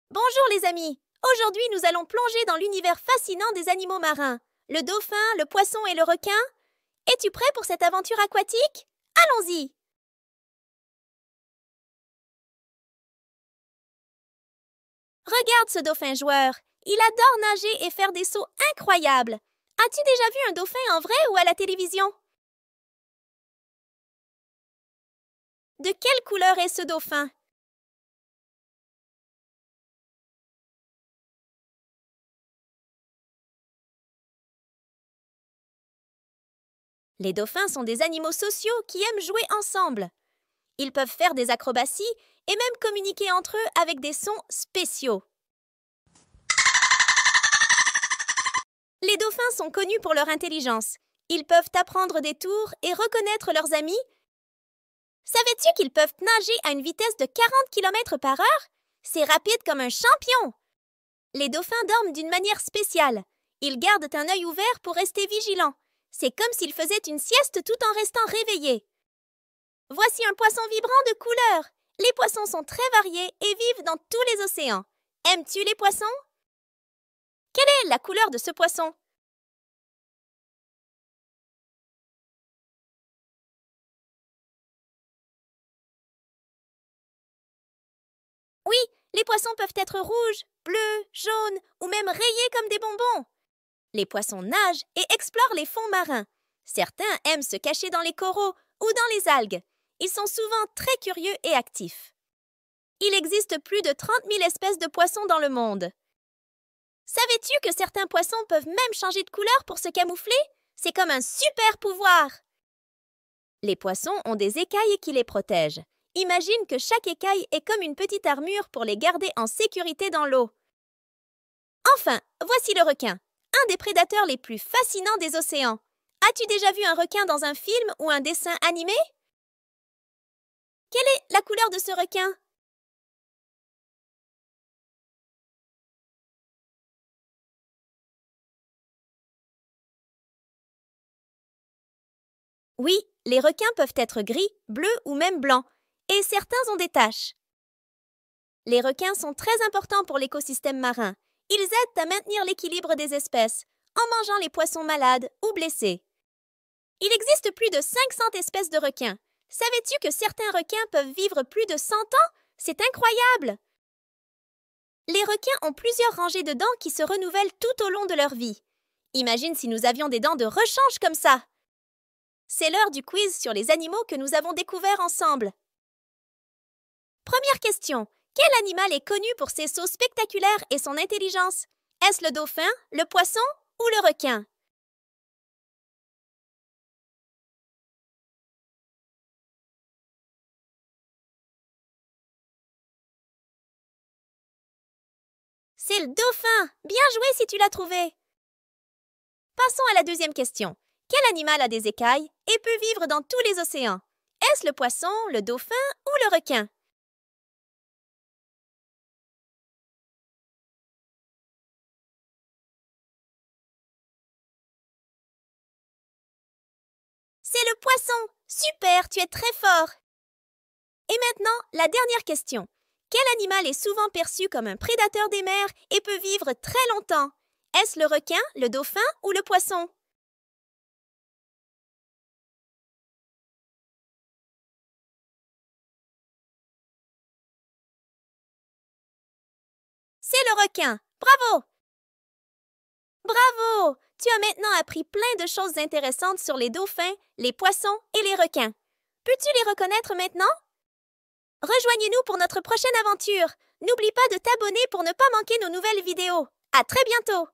Bonjour les amis! Aujourd'hui, nous allons plonger dans l'univers fascinant des animaux marins. Le dauphin, le poisson et le requin. Es-tu prêt pour cette aventure aquatique? Allons-y! Regarde ce dauphin joueur. Il adore nager et faire des sauts incroyables. As-tu déjà vu un dauphin en vrai ou à la télévision? De quelle couleur est ce dauphin? Les dauphins sont des animaux sociaux qui aiment jouer ensemble. Ils peuvent faire des acrobaties et même communiquer entre eux avec des sons spéciaux. Les dauphins sont connus pour leur intelligence. Ils peuvent apprendre des tours et reconnaître leurs amis. Savais-tu qu'ils peuvent nager à une vitesse de 40 km par heure? C'est rapide comme un champion! Les dauphins dorment d'une manière spéciale. Ils gardent un œil ouvert pour rester vigilants. C'est comme s'ils faisaient une sieste tout en restant réveillés. Voici un poisson vibrant de couleurs. Les poissons sont très variés et vivent dans tous les océans. Aimes-tu les poissons? Quelle est la couleur de ce poisson? Oui, les poissons peuvent être rouges, bleus, jaunes ou même rayés comme des bonbons. Les poissons nagent et explorent les fonds marins. Certains aiment se cacher dans les coraux ou dans les algues. Ils sont souvent très curieux et actifs. Il existe plus de 30 000 espèces de poissons dans le monde. Savais-tu que certains poissons peuvent même changer de couleur pour se camoufler? C'est comme un super pouvoir! Les poissons ont des écailles qui les protègent. Imagine que chaque écaille est comme une petite armure pour les garder en sécurité dans l'eau. Enfin, voici le requin, un des prédateurs les plus fascinants des océans. As-tu déjà vu un requin dans un film ou un dessin animé? Quelle est la couleur de ce requin? Oui, les requins peuvent être gris, bleus ou même blancs, et certains ont des taches. Les requins sont très importants pour l'écosystème marin. Ils aident à maintenir l'équilibre des espèces, en mangeant les poissons malades ou blessés. Il existe plus de 500 espèces de requins. Savais-tu que certains requins peuvent vivre plus de 100 ans? C'est incroyable! Les requins ont plusieurs rangées de dents qui se renouvellent tout au long de leur vie. Imagine si nous avions des dents de rechange comme ça! C'est l'heure du quiz sur les animaux que nous avons découverts ensemble. Première question. Quel animal est connu pour ses sauts spectaculaires et son intelligence? Est-ce le dauphin, le poisson ou le requin? C'est le dauphin! Bien joué si tu l'as trouvé! Passons à la deuxième question. Quel animal a des écailles et peut vivre dans tous les océans? Est-ce le poisson, le dauphin ou le requin? C'est le poisson! Super, tu es très fort! Et maintenant, la dernière question. Quel animal est souvent perçu comme un prédateur des mers et peut vivre très longtemps? Est-ce le requin, le dauphin ou le poisson? C'est le requin! Bravo! Bravo! Tu as maintenant appris plein de choses intéressantes sur les dauphins, les poissons et les requins. Peux-tu les reconnaître maintenant? Rejoignez-nous pour notre prochaine aventure. N'oublie pas de t'abonner pour ne pas manquer nos nouvelles vidéos. À très bientôt!